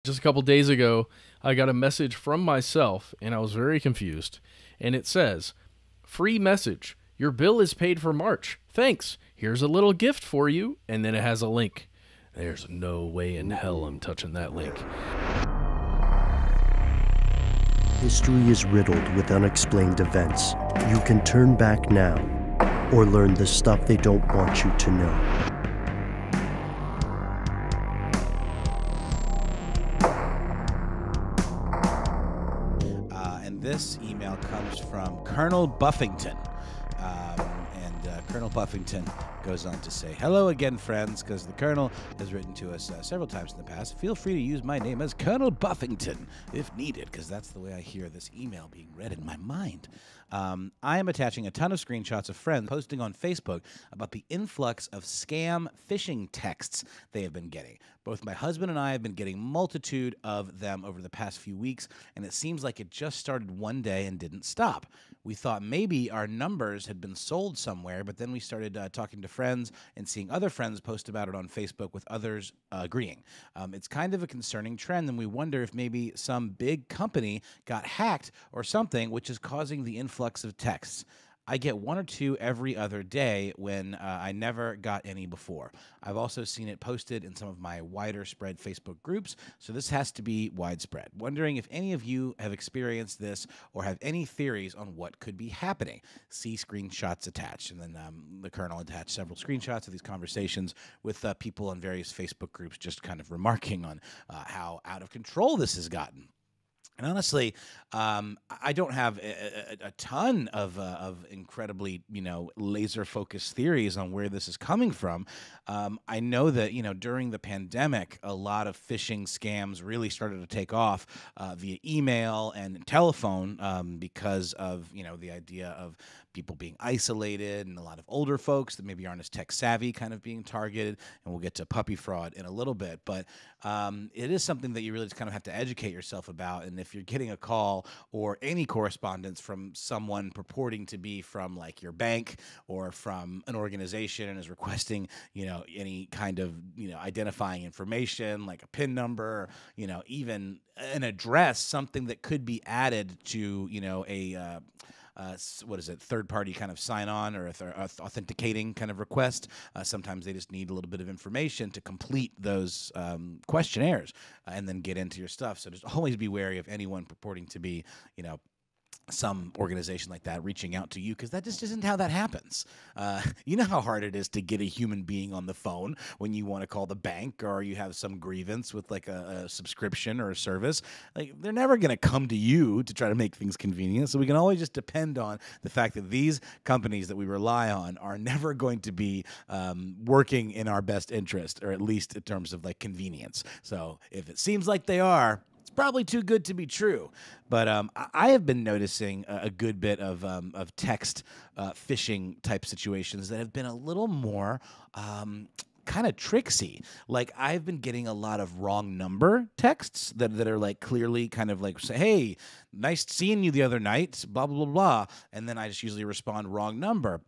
Just a couple days ago, I got a message from myself, and I was very confused. And it says, "Free message. Your bill is paid for March. Thanks. Here's a little gift for you." And then it has a link. There's no way in hell I'm touching that link. History is riddled with unexplained events. You can turn back now, or learn the stuff they don't want you to know. This email comes from Colonel Buffington. Colonel Buffington goes on to say, "Hello again, friends," because the Colonel has written to us several times in the past. Feel free to use my name as Colonel Buffington if needed, because that's the way I hear this email being read in my mind. I am attaching a ton of screenshots of friends posting on Facebook about the influx of scam phishing texts they have been getting. Both my husband and I have been getting multitude of them over the past few weeks, and it seems like it just started one day and didn't stop. We thought maybe our numbers had been sold somewhere, but then we started talking to friends and seeing other friends post about it on Facebook with others agreeing. It's kind of a concerning trend, and we wonder if maybe some big company got hacked or something, which is causing the influx of texts. I get one or two every other day when I never got any before. I've also seen it posted in some of my wider spread Facebook groups, so this has to be widespread. Wondering if any of you have experienced this or have any theories on what could be happening. See screenshots attached. And then the Colonel attached several screenshots of these conversations with people in various Facebook groups just kind of remarking on how out of control this has gotten. And honestly, I don't have a ton of incredibly, laser-focused theories on where this is coming from. I know that, during the pandemic, a lot of phishing scams really started to take off via email and telephone because of, the idea of people being isolated and a lot of older folks that maybe aren't as tech savvy kind of being targeted. And we'll get to puppy fraud in a little bit. But it is something that you really just kind of have to educate yourself about. And if you're getting a call or any correspondence from someone purporting to be from like your bank or from an organization and is requesting, any kind of, identifying information like a PIN number, even an address, something that could be added to, third-party kind of sign-on or authenticating kind of request. Sometimes they just need a little bit of information to complete those questionnaires and then get into your stuff. So just always be wary of anyone purporting to be, some organization like that reaching out to you, because that just isn't how that happens. You know how hard it is to get a human being on the phone when you want to call the bank or you have some grievance with like a subscription or a service. Like, they're never going to come to you to try to make things convenient. So we can always just depend on the fact that these companies that we rely on are never going to be working in our best interest, or at least in terms of like convenience. So if it seems like they are, it's probably too good to be true. But I have been noticing a good bit of text phishing type situations that have been a little more kind of tricksy. Like, I've been getting a lot of wrong number texts that are like clearly kind of like, say, "Hey, nice seeing you the other night, blah, blah, blah, blah." And then I just usually respond wrong number.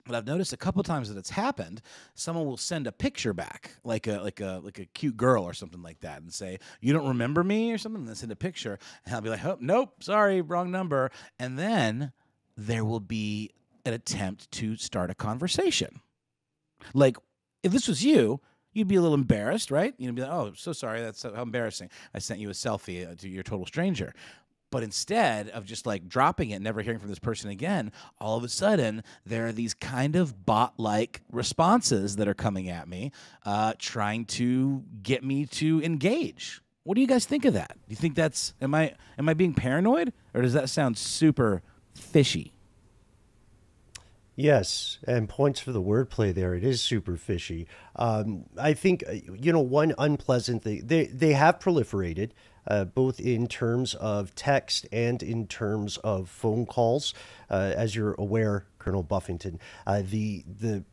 But I've noticed a couple times that it's happened. Someone will send a picture back, like a cute girl or something like that, and say, "You don't remember me?" or something. And they send a picture, and I'll be like, "Oh, nope, sorry, wrong number." And then there will be an attempt to start a conversation. Like, if this was you, you'd be a little embarrassed, right? You'd be like, "Oh, so sorry, that's how embarrassing. I sent you a selfie to your total stranger." But instead of just like dropping it, never hearing from this person again, all of a sudden there are these kind of bot-like responses that are coming at me, trying to get me to engage. What do you guys think of that? Do you think that's am I being paranoid, or does that sound super fishy? Yes, and points for the wordplay there. It is super fishy. I think, one unpleasant thing, they have proliferated, both in terms of text and in terms of phone calls. As you're aware, Colonel Buffington, the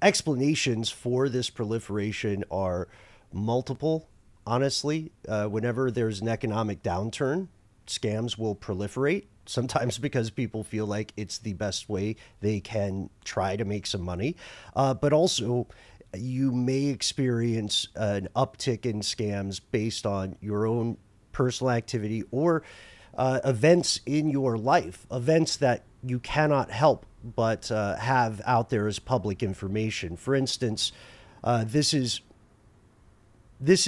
explanations for this proliferation are multiple, honestly. Whenever there's an economic downturn, scams will proliferate. Sometimes because people feel like it's the best way they can try to make some money. But also, you may experience an uptick in scams based on your own personal activity or events in your life, events that you cannot help but have out there as public information. For instance, this is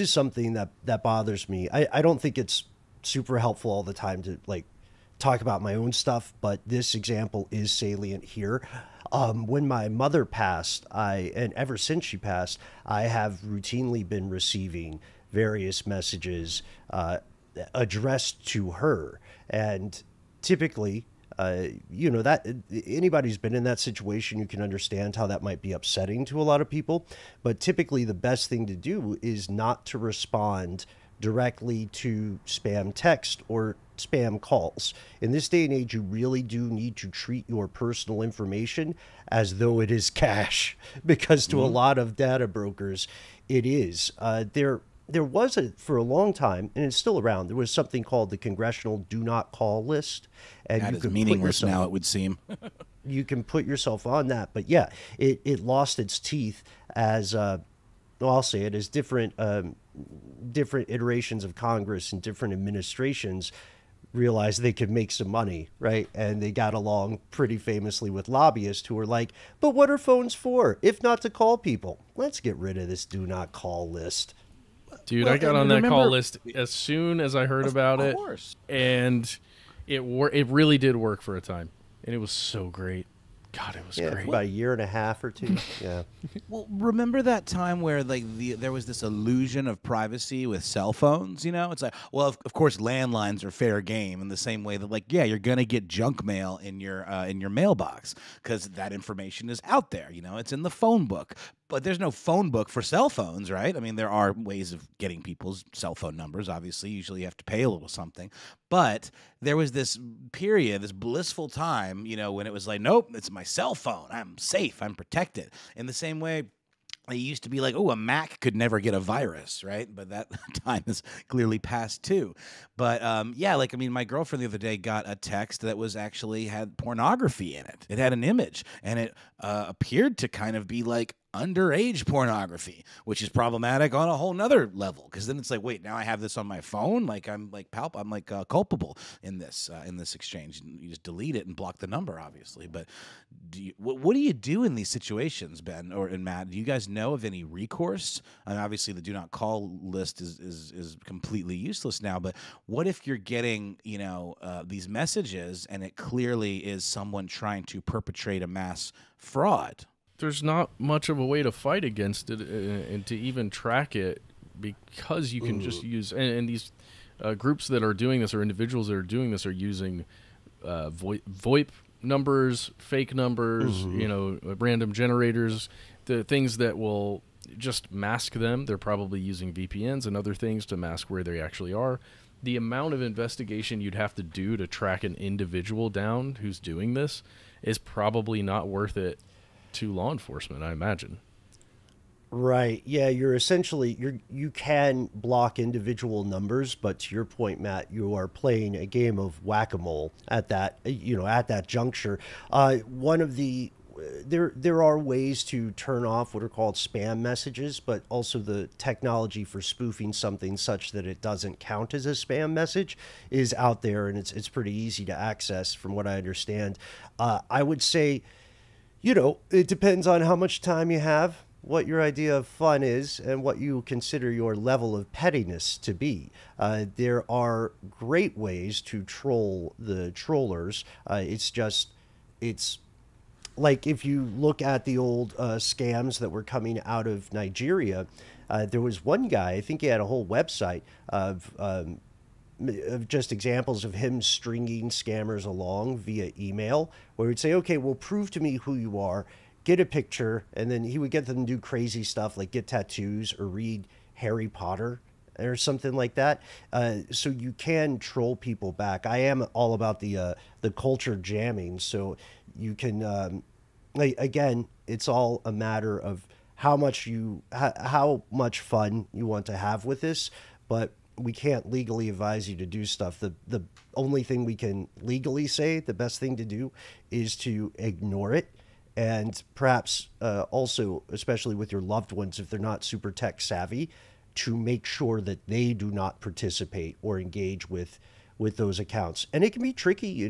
something that bothers me. I don't think it's super helpful all the time to like talk about my own stuff, but this example is salient here. When my mother passed, and ever since she passed, I have routinely been receiving various messages addressed to her. And typically, that anybody who's been in that situation, you can understand how that might be upsetting to a lot of people. But typically the best thing to do is not to respond directly to spam text or spam calls. In this day and age, you really do need to treat your personal information as though it is cash, because to a lot of data brokers, it is. There was for a long time, and it's still around, there was something called the Congressional Do Not Call list. And that is meaningless now, it would seem. You can put yourself on that. But yeah, it lost its teeth as, I'll say it, as different iterations of Congress and different administrations realized they could make some money, right? And they got along pretty famously with lobbyists who were like, but what are phones for, if not to call people? Let's get rid of this Do Not Call list. Dude, I got on that call list as soon as I heard about it, and it really did work for a time, and it was so great. God, it was great. About a year and a half or two. Yeah. Well, remember that time where like there was this illusion of privacy with cell phones? You know, it's like, well, of course, landlines are fair game in the same way that, like, yeah, you're gonna get junk mail in your mailbox because that information is out there. You know, it's in the phone book. But there's no phone book for cell phones, right? I mean, there are ways of getting people's cell phone numbers. Obviously, usually you have to pay a little something. But there was this period, this blissful time, you know, when it was like, nope, it's my cell phone. I'm safe. I'm protected. In the same way, it used to be like, oh, a Mac could never get a virus, right? But that time has clearly passed too. But yeah, like, I mean, my girlfriend the other day got a text that was actually had pornography in it. It had an image, and it appeared to kind of be like underage pornography, which is problematic on a whole nother level, because then it's like, wait, now I have this on my phone, like I'm like culpable in this exchange. You just delete it and block the number, obviously. But what do you do in these situations, Ben and Matt? Do you guys know of any recourse? And obviously the do not call list is completely useless now, but what if you're getting these messages and it clearly is someone trying to perpetrate a mass fraud? There's not much of a way to fight against it and to even track it, because you can just use, and these groups that are doing this, or individuals that are doing this, are using VoIP numbers, fake numbers, random generators, the things that will just mask them. They're probably using VPNs and other things to mask where they actually are. The amount of investigation you'd have to do to track an individual down who's doing this is probably not worth it to law enforcement, I imagine. Right. Yeah, you can block individual numbers, but to your point, Matt, you are playing a game of whack-a-mole at that juncture. There are ways to turn off what are called spam messages, but also the technology for spoofing something such that it doesn't count as a spam message is out there, and it's pretty easy to access from what I understand. I would say, it depends on how much time you have, what your idea of fun is, and what you consider your level of pettiness to be. There are great ways to troll the trollers. It's like if you look at the old scams that were coming out of Nigeria, there was one guy, I think he had a whole website of just examples of him stringing scammers along via email, where he'd say, okay, well, prove to me who you are, get a picture, and then he would get them to do crazy stuff like get tattoos or read Harry Potter or something like that. So you can troll people back. I am all about the culture jamming, so you can, again, it's all a matter of how much fun you want to have with this, but we can't legally advise you to do stuff. The only thing we can legally say, the best thing to do, is to ignore it And perhaps also, especially with your loved ones, if they're not super tech savvy, to make sure that they do not participate or engage with those accounts. And it can be tricky,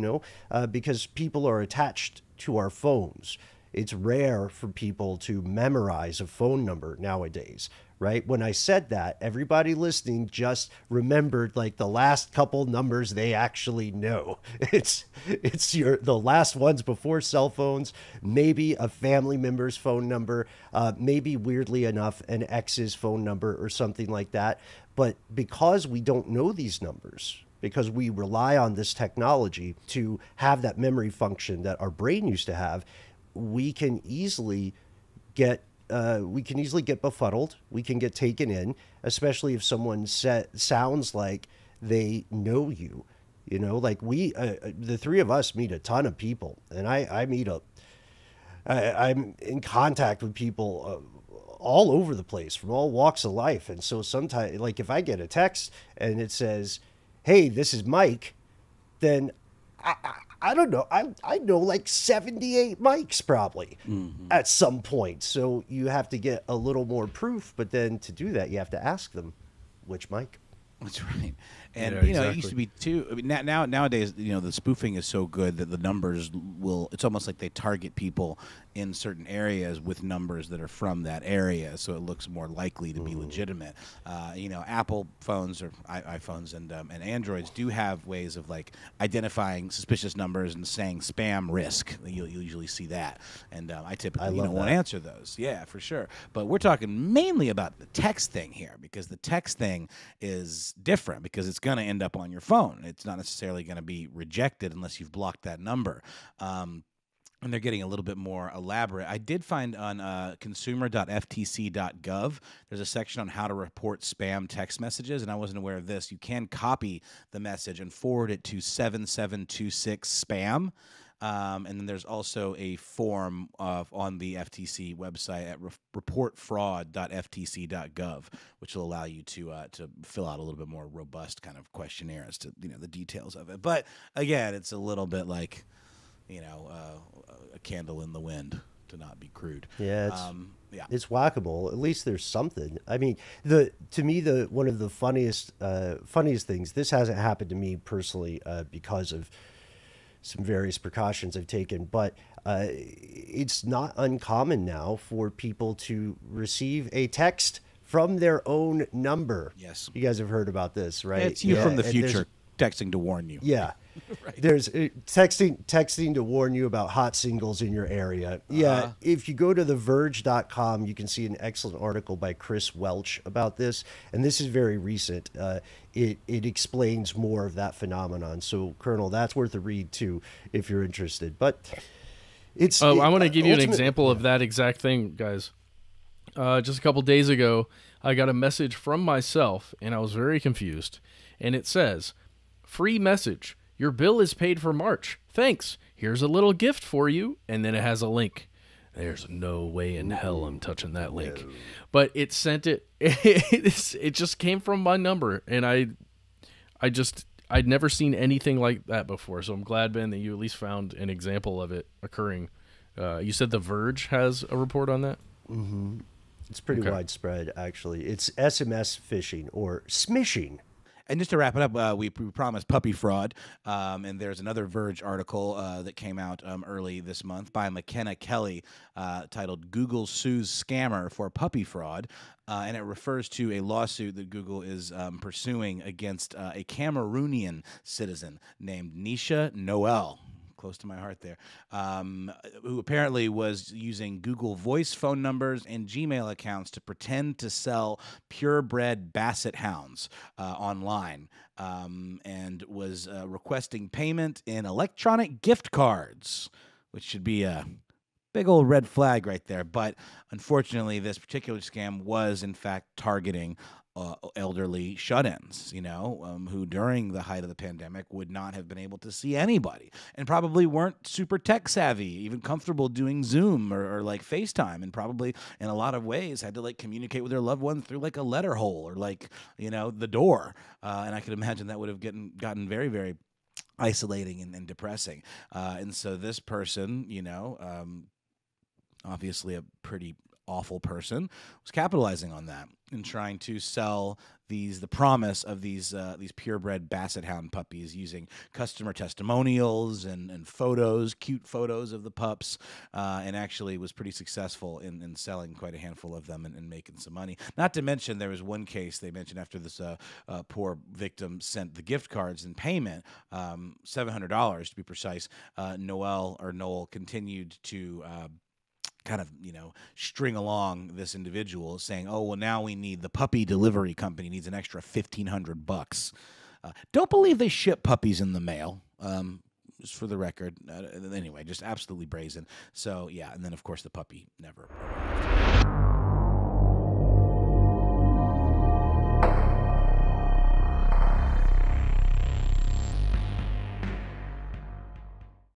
because people are attached to our phones. It's rare for people to memorize a phone number nowadays, right? When I said that, everybody listening just remembered like the last couple numbers they actually know. It's the last ones before cell phones, maybe a family member's phone number, maybe weirdly enough an ex's phone number or something like that. But because we don't know these numbers, because we rely on this technology to have that memory function that our brain used to have, we can easily get befuddled. We can get taken in, especially if someone sounds like they know you. Like the three of us meet a ton of people, and I'm in contact with people all over the place from all walks of life. And so sometimes, like if I get a text and it says, "Hey, this is Mike," then I don't know. I know like 78 mics probably at some point. So you have to get a little more proof. But then to do that, you have to ask them which mic. That's right. And, Yeah, it used to be too. I mean, nowadays, the spoofing is so good that the numbers it's almost like they target people in certain areas with numbers that are from that area. So it looks more likely to be legitimate. Apple phones or iPhones and Androids do have ways of like identifying suspicious numbers and saying spam risk. You'll usually see that. And I typically won't answer those. Yeah, for sure. But we're talking mainly about the text thing here, because the text thing is different, because it's going to end up on your phone. It's not necessarily going to be rejected unless you've blocked that number. And they're getting a little bit more elaborate. I did find on consumer.ftc.gov, there's a section on how to report spam text messages, and I wasn't aware of this. You can copy the message and forward it to 7726 spam. And then there's also a form on the FTC website at reportfraud.ftc.gov, which will allow you to fill out a little bit more robust kind of questionnaire as to the details of it. But again, it's a little bit like a candle in the wind, to not be crude. Yeah, it's whackable. At least there's something. I mean, to me, one of the funniest things. This hasn't happened to me personally because of some various precautions I've taken, but it's not uncommon now for people to receive a text from their own number. Yes, you guys have heard about this, right? It's you from the future texting to warn you. Yeah. Right. There's texting to warn you about hot singles in your area. Yeah, if you go to theverge.com, you can see an excellent article by Chris Welch about this, and this is very recent. It explains more of that phenomenon. So, Colonel, that's worth a read too if you're interested. But I want to give you an example of that exact thing, guys. Just a couple days ago, I got a message from myself, and I was very confused. And it says, "Free message. Your bill is paid for March. Thanks. Here's a little gift for you." And then it has a link. There's no way in hell I'm touching that link. But it sent it. It just came from my number. And I'd never seen anything like that before. So I'm glad, Ben, that you at least found an example of it occurring. You said The Verge has a report on that? Mm-hmm. It's pretty widespread, actually. It's SMS phishing or smishing. And just to wrap it up, we promised puppy fraud, and there's another Verge article that came out early this month by McKenna Kelly titled "Google Sues Scammer for Puppy Fraud," and it refers to a lawsuit that Google is pursuing against a Cameroonian citizen named Nisha Noel. Close to my heart there, who apparently was using Google Voice phone numbers and Gmail accounts to pretend to sell purebred basset hounds online, and was requesting payment in electronic gift cards, which should be a big old red flag right there. But unfortunately, this particular scam was, in fact, targeting elderly shut-ins, who during the height of the pandemic would not have been able to see anybody and probably weren't super tech savvy, even comfortable doing Zoom or like FaceTime, and probably in a lot of ways had to like communicate with their loved ones through like a letter hole or like, the door. And I could imagine that would have gotten very, very isolating and depressing. And so this person, obviously a pretty awful person, was capitalizing on that and trying to sell the promise of these purebred basset hound puppies using customer testimonials and photos, cute photos of the pups, and actually was pretty successful in selling quite a handful of them and making some money. Not to mention, there was one case they mentioned after this poor victim sent the gift cards in payment, $700 to be precise. Noel continued to kind of, string along this individual, saying, "Oh, well, now we need the puppy delivery company needs an extra $1,500. Don't believe they ship puppies in the mail. Just for the record. Anyway, just absolutely brazen. So yeah, and then of course the puppy never arrived.